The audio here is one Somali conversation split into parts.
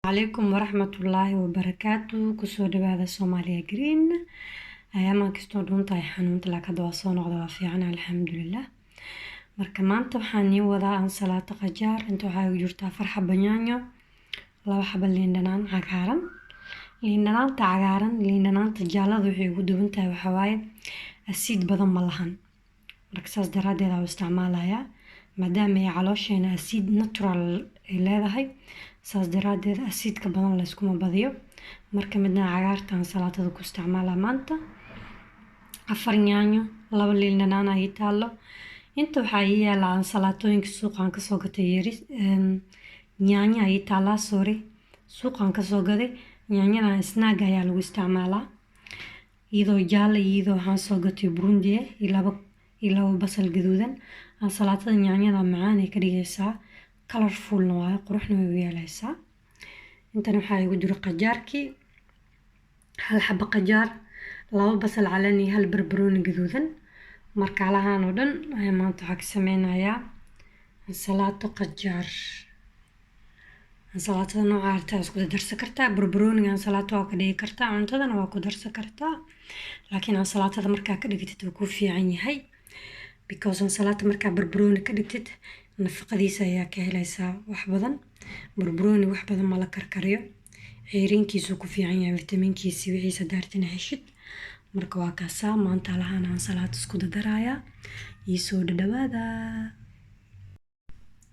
عليكم ورحمة الله وبركاته كسو دبادة سوماليا جرين أياما كستو دونتا حنونت لك دواسون غدا فيعنا الحمد لله marka maanta waxaan nii wadaa ansalaato qajaar inta waxaa igu jirtaa farxa banyaanyo laba xabo liin dhanaan cagaaran liin dhanaanta jaallada waxay ugu duwan tahay waxaa waaye asiid badan ma lahan marka saas daraadeed aan u isticmaalayaa maadaama ay caloosheena asiid natural ay leedahay saas daraadeed asiidka badan la iskuma badiyo marka midna cagaarta ansalaatada ku isticmaalaa maanta 4 yaanyo 2 liin dhanaan ay taalo inta waxaa ii yaala ansalaatooyinka suuqaan kasoo gatay yaris yaanya ay taalaa suuqaan kasoo gaday yaanyadan snaag ayaa lagu isticmaalaa iyadoo jaalle iyadoo waxaan soo gatay burundi iyo labo basal gaduudan ansalaatada yaanyada macaan ay ka dhigaysaa colorfulna waaye quruxna way u yeelaysaa intan waxaa igu jiro qajaarkii 1 xabo qajaar 2 basal caleen iyo 1 barbarooni gaduudan marka alahaan oo dhan ayaan maanta waxaa ka sameynayaa ansalaato qajaar ansalaatada nooca artaa isku darsan kartaa barbarooniga ansalaato waa ka dhigi kartaa cuntadana waa ku darsan kartaa laakiin ansalaatada markaa ka dhigtid wuu ku fiican yahay because ansalaato markaa barbarooni ka dhigtid nafaqadiisa ayaa ka helaysaa wax badan barbarooni wax badan ma la karkariyo ceyrinkiisu ku fiican yahay fitamiinkiisa wixiisa daartina heshid marka waa kaasaa maanta alahaan ansalaato isku daraayaa ii soo dhawaada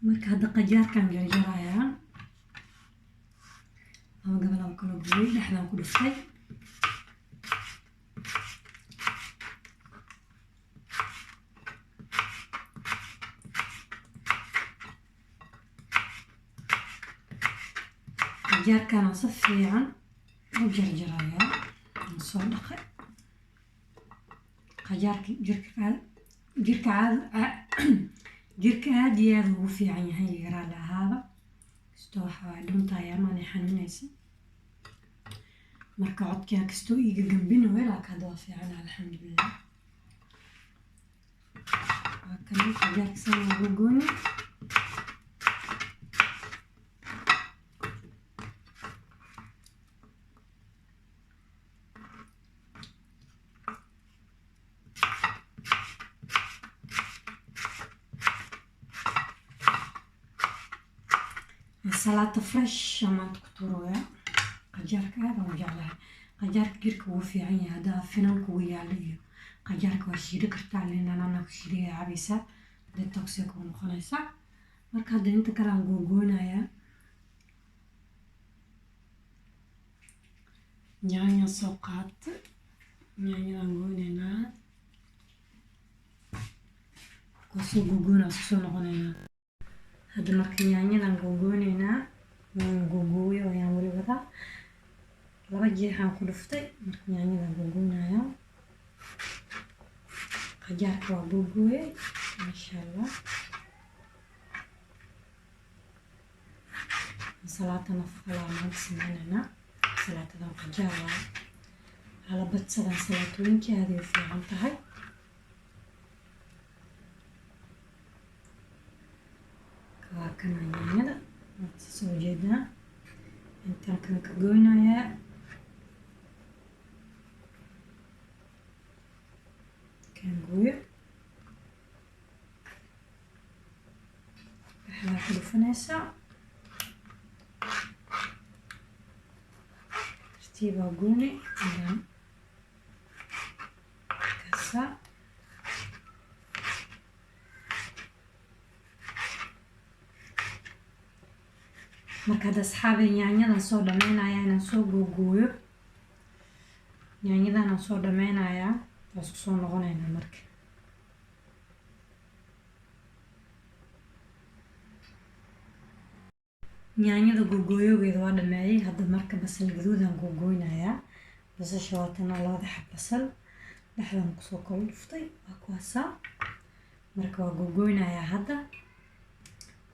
marka hadda qajaarkan jarjarayaa ama gabadha kala gooyay dhexdaan ku dhuftay qajaarkan si fiican u jarjarayaa soo dhaqay qajaarka jirka aad iyo aad ugu fiican yahay yaraa la ahaaba kastoo waxaa dhuntahay amaanay xanuunaysa marka codkaa kastoo iiga gambino weelaa hadda waa fiican alxamdulilah waa kan qajaarka san ugu gooni ansalaato fresh amaad ku turoya qajaarka aad aan u jeclahay qajaarka jirka wuu fiican yahay haddaa finanka ugu yaala iyo qajaarka waa shiidi kartaa liin dhanaana ku shiidaya cabaysaa detoxia ku noqonaysaa marka hadda inta kale aan googoonayaa yaanya soo qaata yaanyadaan goonaynaa kasoo googoonaa isku soo noqonaynaa hadda marka yaanyadan googoonaynaa googooyo ayaan weli wadaa 2 jeexaan ku dhuftay marka yaanyadan googoonayaa qajaarka waa googooyay maasha allah ansalaato nafaqalaa maanta sameynaynaa ansalaatadan qajaar waa hala badsada ansalaatooyinkii aad ay u fiican tahay waa kana yaanyada soo jeedaa intaan kan ka goynayaa kan gooyo waxaa ku dhufanaysaa tartiibaa gooni ayaan kasaa marka hadda asxaabi yaanyadan soo dhameynayaa inaan soo googooyo yaanyadan aan soo dhameynayaa waa isku soo noqonaynaa marka yaanyada googooyogeeda waa dhameeyay hadda marka basal gaduudaan googooynayaa basasha waatana 2 xab basal dhexdaan kusoo kala dhuftay waa kuwaasaa marka waa googooynayaa hadda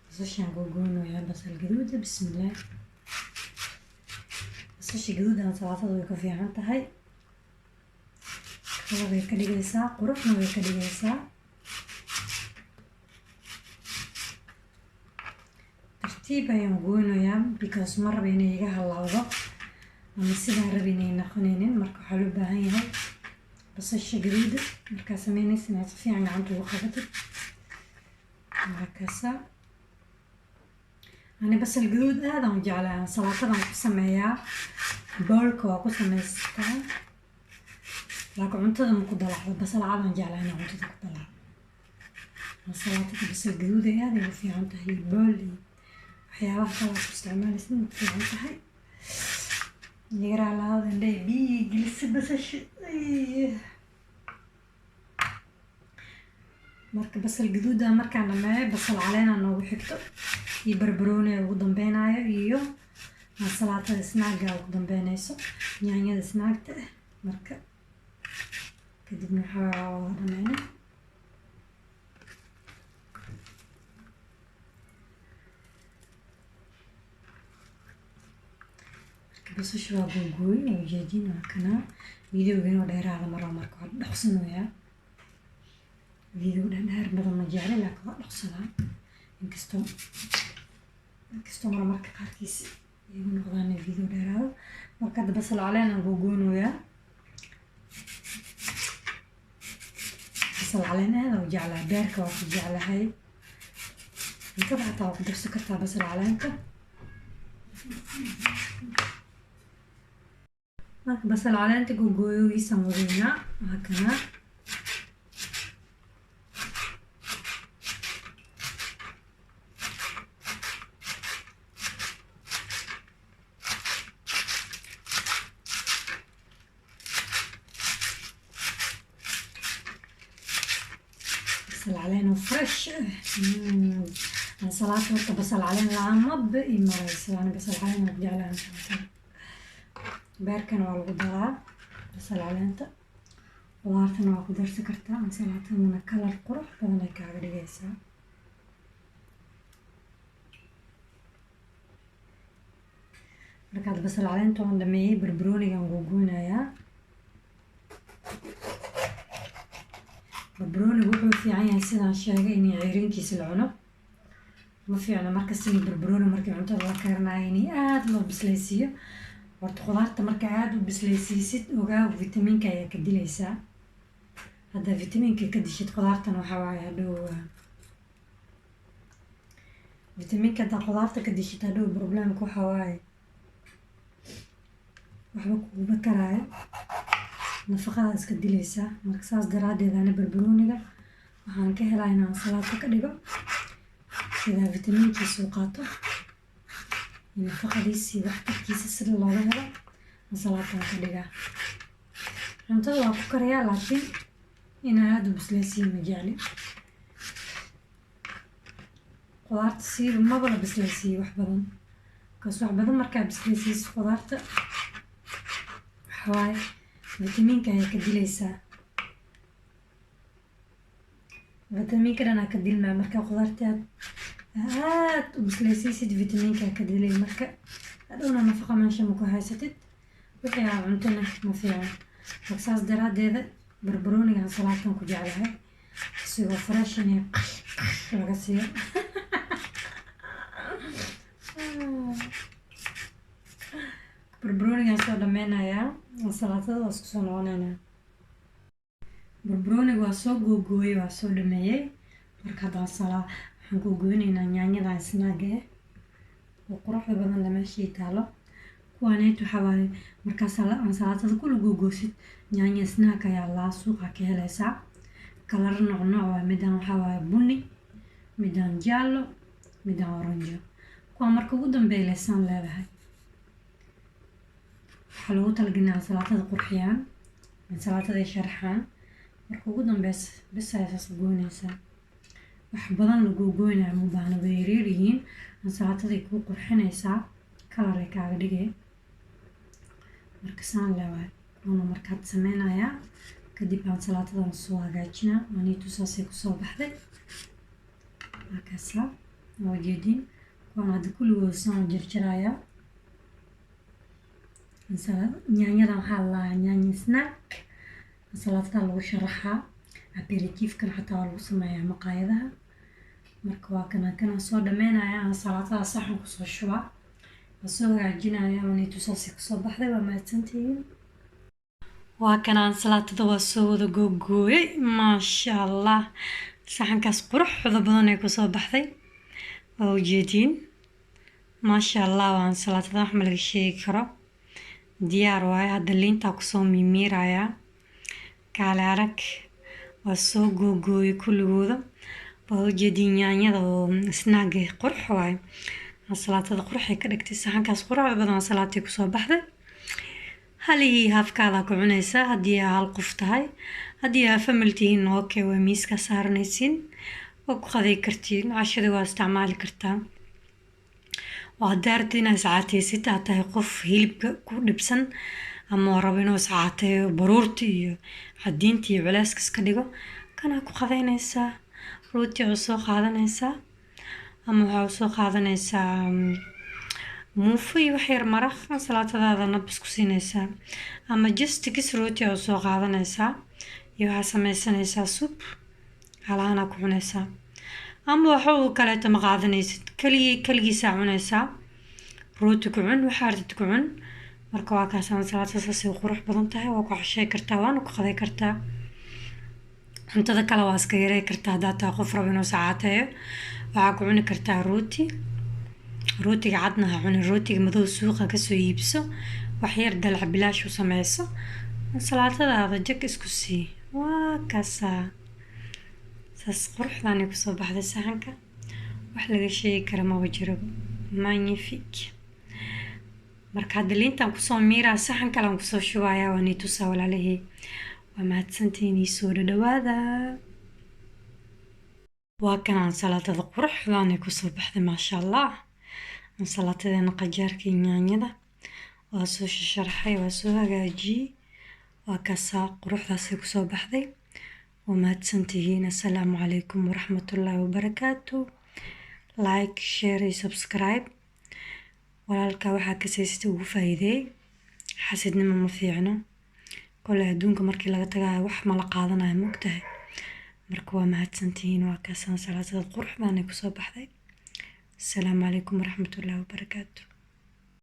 basashaan googooynayaa basal gaduuda bismillaah basasha gaduuda ansalaatada way ka fiican tahay kala way ka dhigaysaa quruxna way ka dhigaysaa tartiib ayaan goynayaa because ma rabo inay iga halaawdo ama sidaa rabi inay noqonaynin. Marka waxaa loo baahan yahay basasha gaduuda markaa sameynaysa inaad si fiican gacanta ugu qabatid. markaasa ani basal gaduud aad aan u jeclahay. Salaatadan ku sameeyaa, boolka waa ku samaystaa, laakiin cuntada ma ku dalaacdo. basal cad aan jeclahay inaan cuntada ku dalaaco. salaatada basal gaduud ay aad ay u fiican tahay, bool iyo waxyaabaha kale aad ku isticmaalaysa ku fiican tahay. yaraa lahaada indhaha biyi gelisa basasha. marka basal gaduuda markaan dhameeyo, basal caleen noogu xigto iyo barbarooni ugu dambeynayo iyo salaatada snaaga ugu dambeynayso, yaanyada snaagta marka kadibna waxaa dhameyna. basasha waa googooy oo jeedin waa kana videoga inuu dheeraada maro marka waa dhaqsanayaa. video dheer badan ma jecli laakiin waa dhaqsadaa inkastoo marmarka qaarkiis igu noqdaan video dheeraado. marka hadda basal caleen aan googoonayaa. basal caleen aad aan u jeclahay, beerka waa ku jeclahay, cuntada xataa waa ku darsan kartaa basal caleenka. marka basal caleenta googooyogiisaan wadeynaa waa kana. basal caleen oo fresh salaata horta basal caleen laamaba ii marayso. ani basal caleen aan ku jeclahay salaatada. beerkana waa lagu daraa basal caleenta, qudaartana waa ku darsan kartaa. salaatadana kalar qurux badan ay kaaga dhigaysaa. markaad basal caleenta waan dhameeyey, barbaroonigaan googoonayaa. barbaroonigu wuxuu fiican yahay sidaan sheegay in ceyriinkiisa la cuno. ma fiicno markasta in barbarooni markii cuntada la karinayo in aad loo bislaysiiyo. horta qudaarta marka aad u bislaysiisid ogaa vitamiinka ayaa ka dilaysaa. hadda vitamiinka ka dishid qudaartan waxaa waaye hadhow vitamiinka haddaa qudaarta ka dishid hadhow problemka waxaa waaye waxba kuguma taraayo, nafaqada iska dilaysaa. marka saas daraadeed ani barbarooniga waxaan ka helaa inaan salaato ka dhigo sidaa vitamiinkiisa u qaato, nafaqadiisii waxtarkiisa sida looga helo salaatan ka dhigaa. cuntada waa ku karayaa laakiin inaan aad u bislaysiiyo ma jecli. qudaarta siiba maba la bislaysiiyo wax badan, markaas wax badan markaa bislaysiiso qudaarta waxaa waaye vitamiinka ayaa ka dilaysaa. vitamiinka dhan aa ka dilmaa markaa qudaarta aad u bislaysiisid vitamiinka ka dilay. marka hadhowna nafaqa meesha ma ku haysatid, wixii aa cuntana ma fiican. marka saas daraadeeda barbaroonigaan salaatan ku jeclahay isigoo fresh in laga siiyo. barbaroonigaan soo dhameynayaa, salaatada waa isku soo noqonaynaa. barbarooniga waa soo googooyey, waa soo dhameeyey. marka haddaan waxaan googooynaynaa yaanyadan snaaga oo quruxda badan la meeshii taalo. kuwaaneet waxaa waaye markaa salaatada kula googoosid yaanya snaag ayaa laa suuqa ka helaysaa. kalar nooc waa midaan waxaa waaye bunni, midaan jaallo, midaan oranjo. kuwaa marka ugu dambeeya leesaan leedahay. waxaa loogu talagalay salaatada qurxiyaan, salaatada sharaxaan. marka ugu dambeysa bis ayaas goynaysaa. wax badan la googooynayo ma baahna, way yaryar yihiin. salaataday kuu qurxinaysaa, kalar ay kaaga dhigay. marka saan leewahay waana markaad sameynayaa. kadib aan salaatadan soo hagaajinaa. aniitu saasay kusoo baxday. markaasa waa jeedin kuwaan hadda kulligood saan jarjarayaa. yaanyadan waxaa lalahaa yaanya snaag. salaatada lagu sharaxaa, aperitifkan xataa waa lagu sameeyaa maqaayadaha. marka waa kana soo dhameynaya aan salaatada saxan kusoo shubaa soo hagaajinaya oo tusaasi kasoo baxday waa mahadsantihiin waa kanaan salaatada waa soo wada googooyay maasha allah saxankaas quruxda badan ee kusoo baxday waa ujeediin maasha allah waan salaatada wax ma laga sheegi karo diyaar waaye hadda liintaa kusoo miimiiraya kaale arag waa soo googooyay kulligooda waa ujeediin yaanyada oo snaaga qurux waaye salaatada qurxay ka dhigtay saxankaas quruxda badan salaatii kusoo baxday halii haafkaada ku cunaysaa haddii hal qof tahay haddii aa family tihiin okay waa miiska saaranaysiin waa ku qaday kartiin cashada waa isticmaali kartaa waa daarta inaad iscaataysid aad tahay qof hilibka ku dhibsan ama rabo inuu iscaateeyo baruurta iyo cadiinta iyo culeyska iska dhigo kanaa ku qadaynaysaa rooti oo soo qaadanaysaa ama waxaa soo qaadanaysaa muufo iyo wax yar maraq salaatadaada nabis ku siinaysaa ama just kis rooti oo soo qaadanaysaa iyo waxaa samaysanaysaa sup halaana ku cunaysaa ama waxa uu kaleeto ma qaadanaysid kaligiisaa cunaysaa rooti ku cun waxaa rabtid ku cun marka waa kaasaan salaatada saasay qurux badan tahay waa ku cashay kartaa waana ku qaday kartaa cuntada kale waa iska yaray kartaa haddaad tahay qof rabo inuu sacaateeyo waxaa ku cuni kartaa rootiga cadna ha cunin rootiga madow suuqa kasoo iibso wax yar dalac bilaash u sameyso salaatadaada jag isku sii waa kaasaa saas quruxdaanay kusoo baxday saxanka wax laga sheegi kara maba jiro magnifique marka hadda liintaan kusoo miiraa saxan kale aan kusoo shubayaa waa niitusaa walaalahey waa mahadsantihiin ii soo dhadhawaada waa kanaan salaatada quruxdaanay kusoo baxday maasha allah salaatadeena qajaarka iyo yaanyada waa soo sharxay waa soo hagaajiyey waa kaasaa quruxdaasay kusoo baxday waa mahadsantihiin assalaamu calaykum waraxmatullaahi wabarakaatu like share iyo subscribe walaalka waxaa kasaysata ugu faa'iideey xasidnimo ma fiicno kole adduunka markii laga tagayo wax mala qaadanayo mogtahay marka waa mahadsantihiin waa kaasaan salaatada quruxdaanay kusoo baxday السلام عليكم ورحمة الله وبركاته.